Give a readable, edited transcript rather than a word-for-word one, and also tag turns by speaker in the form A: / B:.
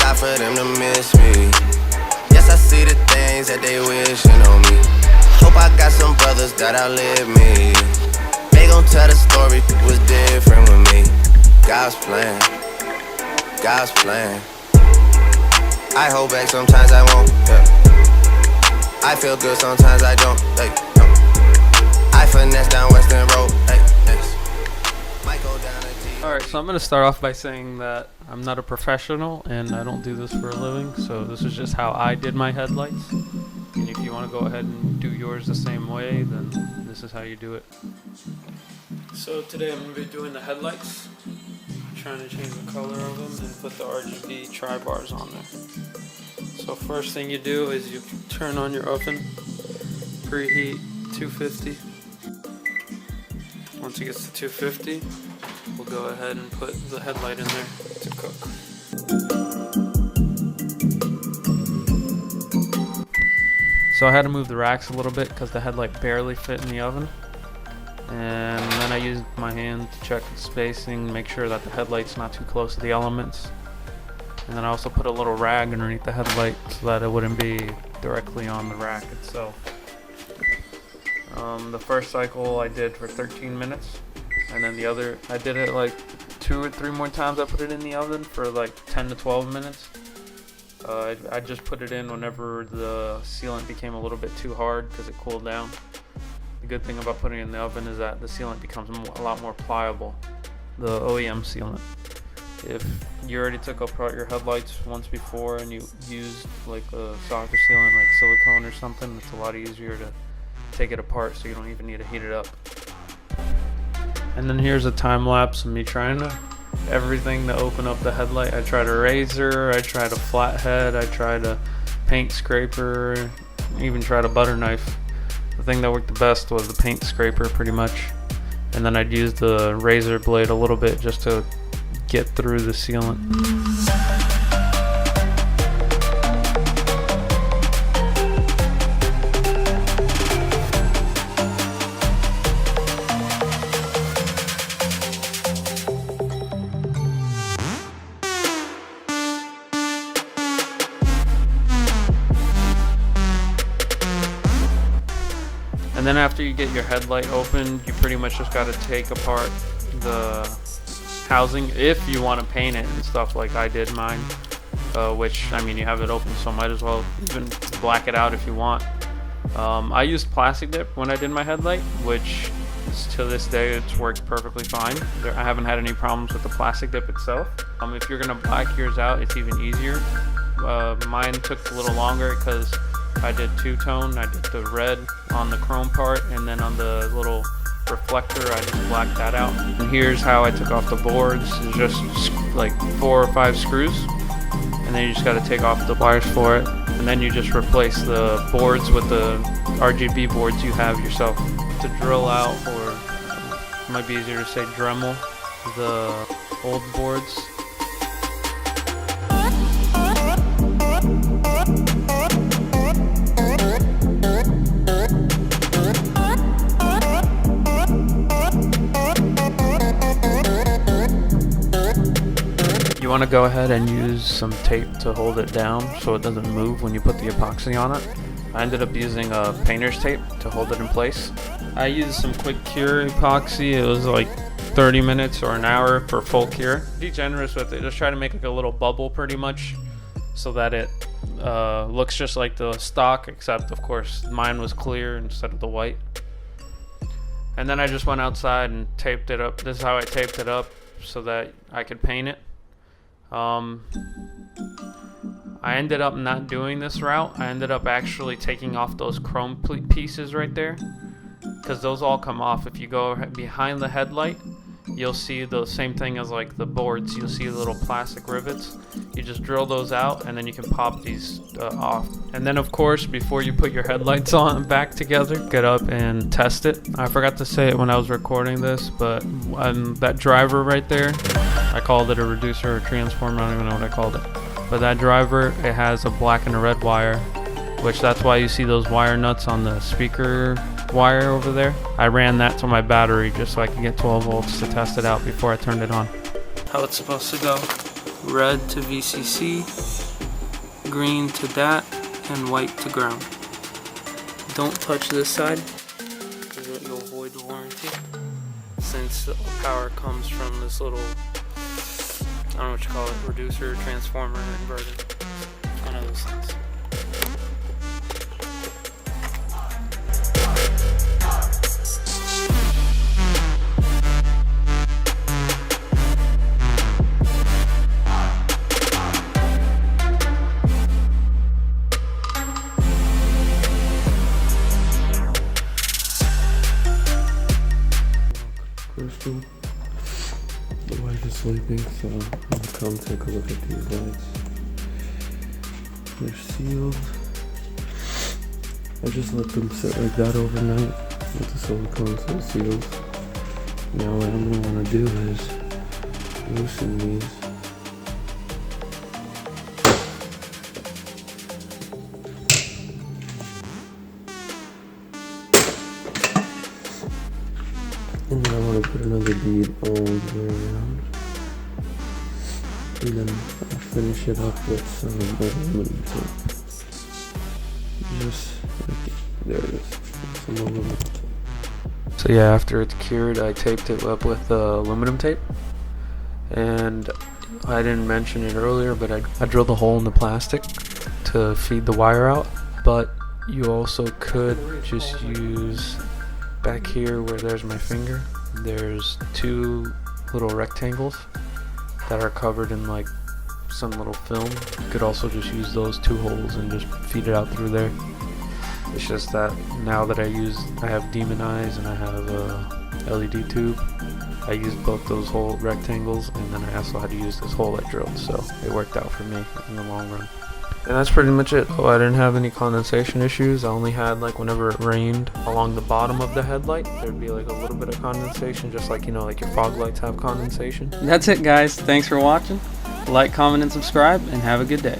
A: die for them to miss me. Yes, I see the things that they wishing on me. Hope I got some brothers that outlive me. They gon' tell the story was different with me. God's plan, God's plan. I hold back sometimes I won't, yeah. I feel good sometimes I don't, like, no. I finesse down Western Road, like, next. Might go down a G.
B: Alright, so I'm going to start off by saying that I'm not a professional and I don't do this for a living, so this is just how I did my headlights. And if you want to go ahead and do yours the same way, then this is how you do it. So today I'm going to be doing the headlights. I'm trying to change the color of them and put the RGB Tribars on there. So first thing you do is you turn on your oven, preheat 250. Once it gets to 250, we'll go ahead and put the headlight in there to cook. So I had to move the racks a little bit because the headlight barely fit in the oven. And then I used my hand to check the spacing, make sure that the headlight's not too close to the elements. And then I also put a little rag underneath the headlight so that it wouldn't be directly on the rack itself. The first cycle I did for 13 minutes, and then the other, I did it like 2 or 3 more times. I put it in the oven for like 10 to 12 minutes. I just put it in whenever the sealant became a little bit too hard because it cooled down. The good thing about putting it in the oven is that the sealant becomes a lot more pliable, the OEM sealant. If you already took apart your headlights once before and you used like a softer sealant like silicone or something, it's a lot easier to take it apart, so you don't even need to heat it up. And then here's a time lapse of me trying everything to open up the headlight. I tried a razor, I tried a flathead, I tried a paint scraper, even tried a butter knife. The thing that worked the best was the paint scraper pretty much. And then I'd use the razor blade a little bit just to get through the sealant. And then after you get your headlight opened, you pretty much just got to take apart the housing if you want to paint it and stuff like I did mine. Which, I mean, you have it open, so might as well even black it out if you want. I used plastic dip when I did my headlight, which to this day it's worked perfectly fine. I haven't had any problems with the plastic dip itself. If you're going to black yours out, it's even easier. Mine took a little longer because I did two-tone. I did the red on the chrome part, and then on the little reflector I just blacked that out. And here's how I took off the boards. It's just like 4 or 5 screws, and then you just got to take off the wires for it, and then you just replace the boards with the RGB boards you have yourself. To drill out, or it might be easier to say Dremel, the old boards. You want to go ahead and use some tape to hold it down so it doesn't move when you put the epoxy on it. I ended up using a painter's tape to hold it in place. I used some quick cure epoxy. It was like 30 minutes or an hour for full cure. Be generous with it. Just try to make like a little bubble pretty much so that it looks just like the stock, except of course mine was clear instead of the white. And then I just went outside and taped it up. This is how I taped it up so that I could paint it. I ended up not doing this route. I ended up actually taking off those chrome pieces right there, because those all come off. If you go behind the headlight, you'll see the same thing as like the boards. You'll see the little plastic rivets. You just drill those out, and then you can pop these off. And then of course, before you put your headlights on back together, get up and test it. I forgot to say it when I was recording this, but that driver right there, I called it a reducer or transformer, I don't even know what I called it. But that driver, it has a black and a red wire, which that's why you see those wire nuts on the speaker wire over there. I ran that to my battery just so I could get 12 volts to test it out before I turned it on. How it's supposed to go. red to VCC, green to that, and white to ground. Don't touch this side, because you'll void the warranty. Since the power comes from this little, I don't know what you call it, reducer, transformer, inverter. One of those things.
C: Crystal, the wife is sleeping, so I'm gonna come take a look at these lights. They're sealed. I just let them sit like that overnight with the silicone so it seals. Now what I'm gonna wanna do is loosen these. And then I want to put another bead all the way around. And then I'll finish it up with some aluminum tape. Just like, there it is. Some aluminum tape.
B: So yeah, after it's cured, I taped it up with aluminum tape. And I didn't mention it earlier, but I drilled a hole in the plastic to feed the wire out. But you also could just use, back here where there's my finger, there's two little rectangles that are covered in like some little film. You could also just use those two holes and just feed it out through there. It's just that now that I have demon eyes and I have a LED tube, I used both those whole rectangles, and then I also had to use this hole I drilled, so it worked out for me in the long run. And that's pretty much it. Oh, I didn't have any condensation issues. I only had like whenever it rained along the bottom of the headlight, there'd be like a little bit of condensation, just like, you know, like your fog lights have condensation. That's it, guys. Thanks for watching. Like, comment, and subscribe, and have a good day.